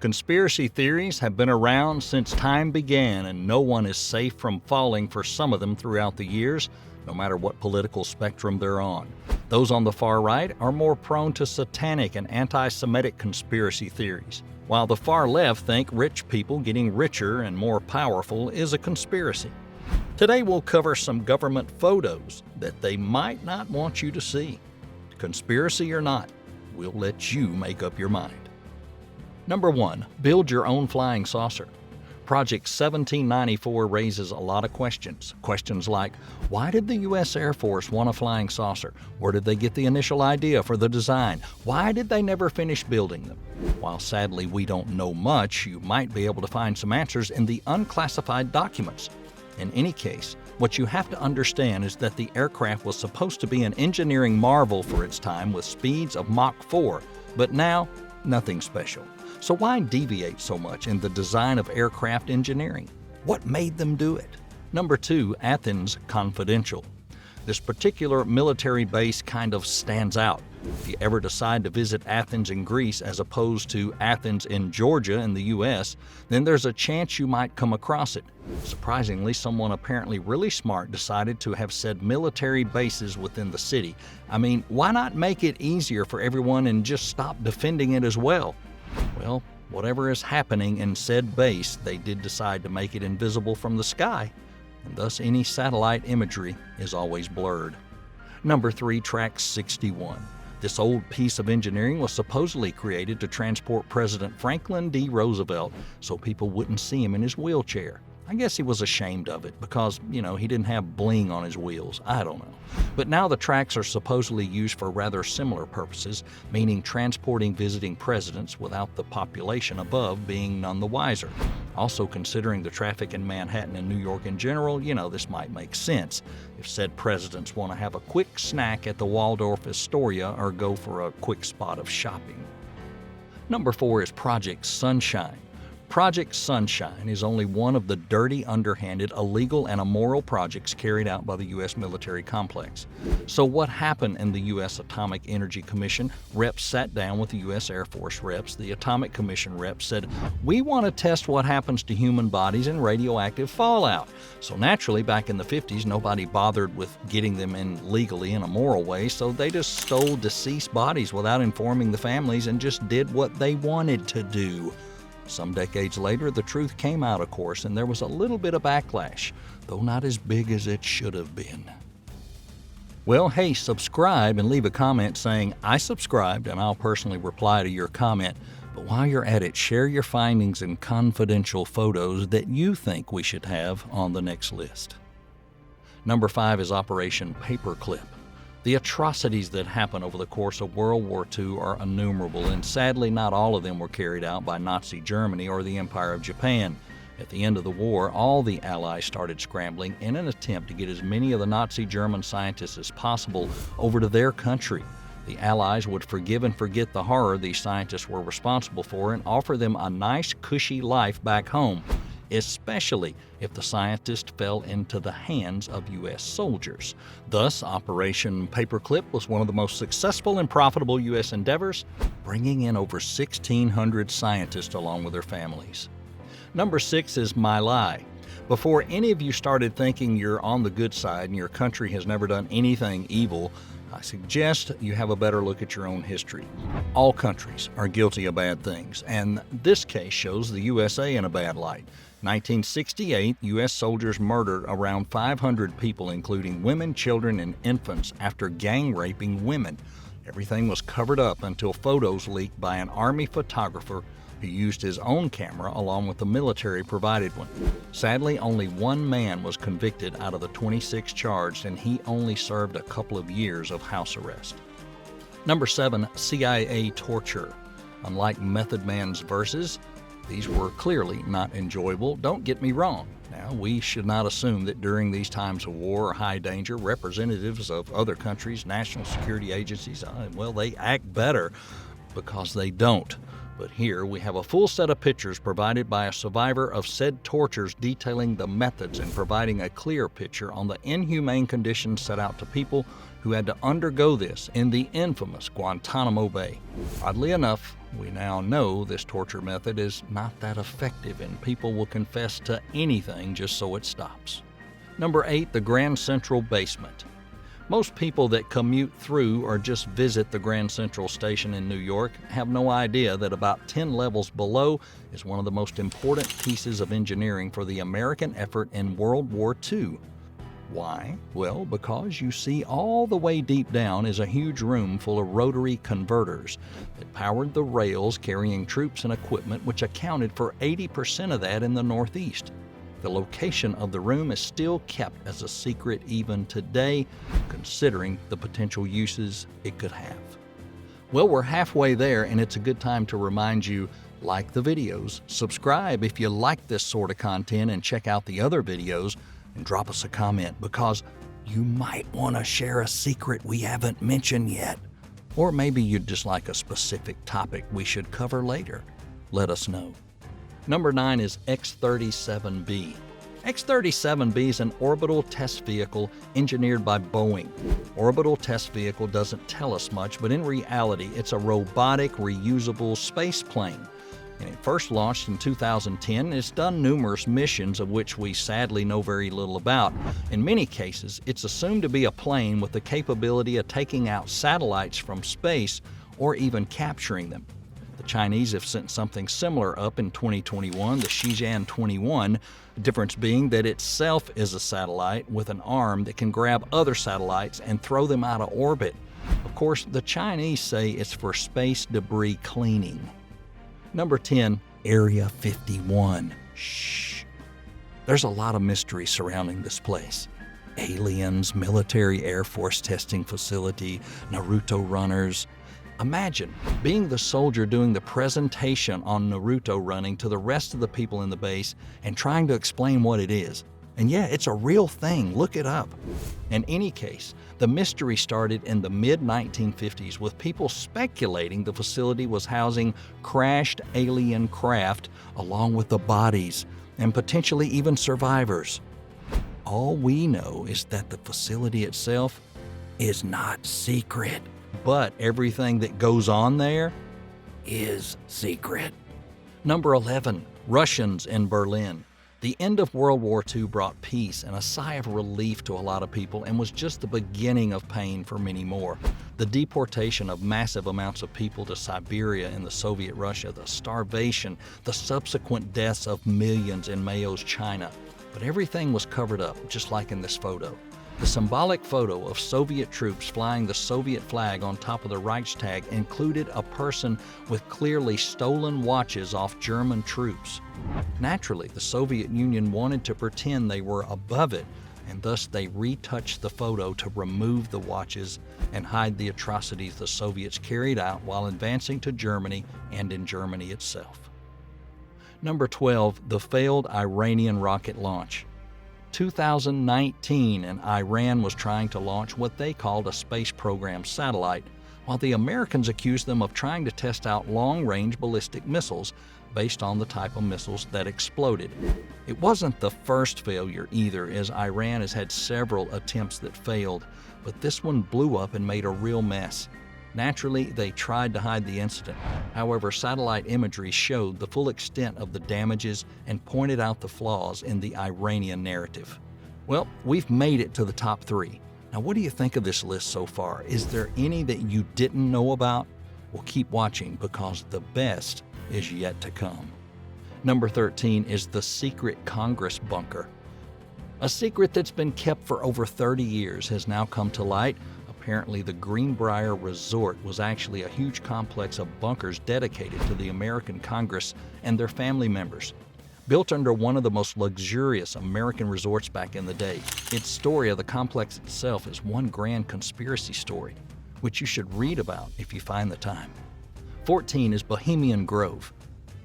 Conspiracy theories have been around since time began, and no one is safe from falling for some of them throughout the years, no matter what political spectrum they're on. Those on the far right are more prone to satanic and anti-Semitic conspiracy theories, while the far left think rich people getting richer and more powerful is a conspiracy. Today we'll cover some government photos that they might not want you to see. Conspiracy or not, we'll let you make up your mind. Number 1. Build your own flying saucer. Project 1794 raises a lot of questions. Questions like, why did the U.S. Air Force want a flying saucer? Where did they get the initial idea for the design? Why did they never finish building them? While sadly we don't know much, you might be able to find some answers in the unclassified documents. In any case, what you have to understand is that the aircraft was supposed to be an engineering marvel for its time with speeds of Mach 4, but now, nothing special. So why deviate so much in the design of aircraft engineering? What made them do it? Number 2, Athens Confidential. This particular military base kind of stands out. If you ever decide to visit Athens in Greece as opposed to Athens in Georgia in the U.S., then there's a chance you might come across it. Surprisingly, someone apparently really smart decided to have said military bases within the city. I mean, why not make it easier for everyone and just stop defending it as well? Well, whatever is happening in said base, they did decide to make it invisible from the sky, and thus any satellite imagery is always blurred. Number 3, Track 61. This old piece of engineering was supposedly created to transport President Franklin D. Roosevelt so people wouldn't see him in his wheelchair. I guess he was ashamed of it because, he didn't have bling on his wheels. I don't know. But now the tracks are supposedly used for rather similar purposes, meaning transporting visiting presidents without the population above being none the wiser. Also, considering the traffic in Manhattan and New York in general, this might make sense if said presidents want to have a quick snack at the Waldorf Astoria or go for a quick spot of shopping. Number 4 is Project Sunshine. Project Sunshine is only one of the dirty, underhanded, illegal, and immoral projects carried out by the U.S. military complex. So what happened in the U.S. Atomic Energy Commission? Reps sat down with the U.S. Air Force reps. The Atomic Commission reps said, we want to test what happens to human bodies in radioactive fallout. So naturally, back in the 50s, nobody bothered with getting them in legally in a moral way, so they just stole deceased bodies without informing the families and just did what they wanted to do. Some decades later, the truth came out, of course, and there was a little bit of backlash, though not as big as it should have been. Well, hey, subscribe and leave a comment saying, I subscribed, and I'll personally reply to your comment. But while you're at it, share your findings and confidential photos that you think we should have on the next list. Number 5 is Operation Paperclip. The atrocities that happened over the course of World War II are innumerable, and sadly not all of them were carried out by Nazi Germany or the Empire of Japan. At the end of the war, all the Allies started scrambling in an attempt to get as many of the Nazi German scientists as possible over to their country. The Allies would forgive and forget the horror these scientists were responsible for and offer them a nice, cushy life back home, especially if the scientist fell into the hands of U.S. soldiers. Thus, Operation Paperclip was one of the most successful and profitable U.S. endeavors, bringing in over 1,600 scientists along with their families. Number 6 is My Lai. Before any of you started thinking you're on the good side and your country has never done anything evil, I suggest you have a better look at your own history. All countries are guilty of bad things, and this case shows the USA in a bad light. 1968, U.S. soldiers murdered around 500 people, including women, children, and infants, after gang raping women. Everything was covered up until photos leaked by an Army photographer who used his own camera along with the military-provided one. Sadly, only one man was convicted out of the 26 charged, and he only served a couple of years of house arrest. Number 7, CIA torture. Unlike Method Man's verses, these were clearly not enjoyable. Don't get me wrong. Now, we should not assume that during these times of war or high danger, representatives of other countries, national security agencies, they act better because they don't. But here we have a full set of pictures provided by a survivor of said tortures detailing the methods and providing a clear picture on the inhumane conditions set out to people who had to undergo this in the infamous Guantanamo Bay. Oddly enough, we now know this torture method is not that effective and people will confess to anything just so it stops. Number 8, the Grand Central Basement. Most people that commute through or just visit the Grand Central Station in New York have no idea that about 10 levels below is one of the most important pieces of engineering for the American effort in World War II. Why? Well, because you see all the way deep down is a huge room full of rotary converters that powered the rails carrying troops and equipment, which accounted for 80% of that in the Northeast. The location of the room is still kept as a secret even today, considering the potential uses it could have. Well, we're halfway there, and it's a good time to remind you, like the videos, subscribe if you like this sort of content, and check out the other videos, and drop us a comment because you might want to share a secret we haven't mentioned yet. Or maybe you'd just like a specific topic we should cover later. Let us know. Number 9 is X-37B. X-37B is an orbital test vehicle engineered by Boeing. Orbital test vehicle doesn't tell us much, but in reality, it's a robotic, reusable space plane. And it first launched in 2010. It's done numerous missions of which we sadly know very little about. In many cases, it's assumed to be a plane with the capability of taking out satellites from space or even capturing them. The Chinese have sent something similar up in 2021, the Shenzhou-21, the difference being that itself is a satellite with an arm that can grab other satellites and throw them out of orbit. Of course, the Chinese say it's for space debris cleaning. Number 10, Area 51. Shh. There's a lot of mystery surrounding this place. Aliens, military Air Force testing facility, Naruto runners. Imagine being the soldier doing the presentation on Naruto running to the rest of the people in the base and trying to explain what it is. And yeah, it's a real thing. Look it up. In any case, the mystery started in the mid-1950s with people speculating the facility was housing crashed alien craft along with the bodies and potentially even survivors. All we know is that the facility itself is not secret, but everything that goes on there is secret. Number 11, Russians in Berlin. The end of World War II brought peace and a sigh of relief to a lot of people and was just the beginning of pain for many more. The deportation of massive amounts of people to Siberia in the Soviet Russia, the starvation, the subsequent deaths of millions in Mao's China. But everything was covered up, just like in this photo. The symbolic photo of Soviet troops flying the Soviet flag on top of the Reichstag included a person with clearly stolen watches off German troops. Naturally, the Soviet Union wanted to pretend they were above it, and thus they retouched the photo to remove the watches and hide the atrocities the Soviets carried out while advancing to Germany and in Germany itself. Number 12, the failed Iranian rocket launch. 2019, and Iran was trying to launch what they called a space program satellite, while the Americans accused them of trying to test out long-range ballistic missiles based on the type of missiles that exploded. It wasn't the first failure either, as Iran has had several attempts that failed, but this one blew up and made a real mess. Naturally, they tried to hide the incident. However, satellite imagery showed the full extent of the damages and pointed out the flaws in the Iranian narrative. Well, we've made it to the top 3. Now, what do you think of this list so far? Is there any that you didn't know about? Well, keep watching because the best is yet to come. Number 13 is the secret Congress bunker. A secret that's been kept for over 30 years has now come to light. Apparently, the Greenbrier Resort was actually a huge complex of bunkers dedicated to the American Congress and their family members. Built under one of the most luxurious American resorts back in the day, its story of the complex itself is one grand conspiracy story, which you should read about if you find the time. 14 is Bohemian Grove.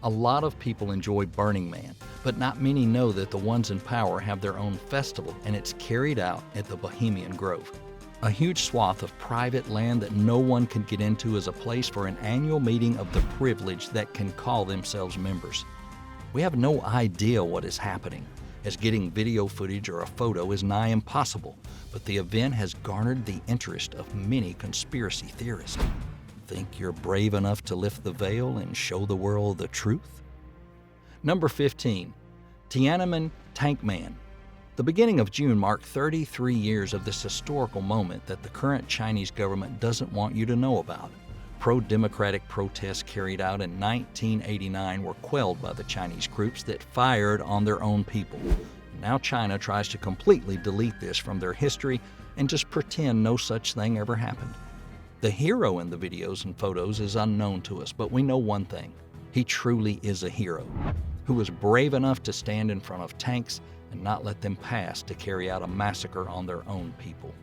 A lot of people enjoy Burning Man, but not many know that the ones in power have their own festival, and it's carried out at the Bohemian Grove. A huge swath of private land that no one can get into is a place for an annual meeting of the privileged that can call themselves members. We have no idea what is happening, as getting video footage or a photo is nigh impossible, but the event has garnered the interest of many conspiracy theorists. Think you're brave enough to lift the veil and show the world the truth? Number 15. Tiananmen Tank Man. The beginning of June marked 33 years of this historical moment that the current Chinese government doesn't want you to know about. Pro-democratic protests carried out in 1989 were quelled by the Chinese groups that fired on their own people. Now China tries to completely delete this from their history and just pretend no such thing ever happened. The hero in the videos and photos is unknown to us, but we know one thing. He truly is a hero, who was brave enough to stand in front of tanks and not let them pass to carry out a massacre on their own people.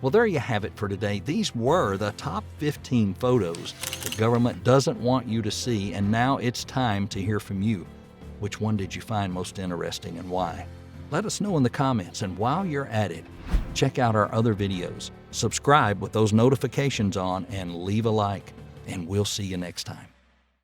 Well, there you have it for today. These were the top 15 photos the government doesn't want you to see, and now it's time to hear from you. Which one did you find most interesting and why? Let us know in the comments, and while you're at it, check out our other videos. Subscribe with those notifications on and leave a like, and we'll see you next time.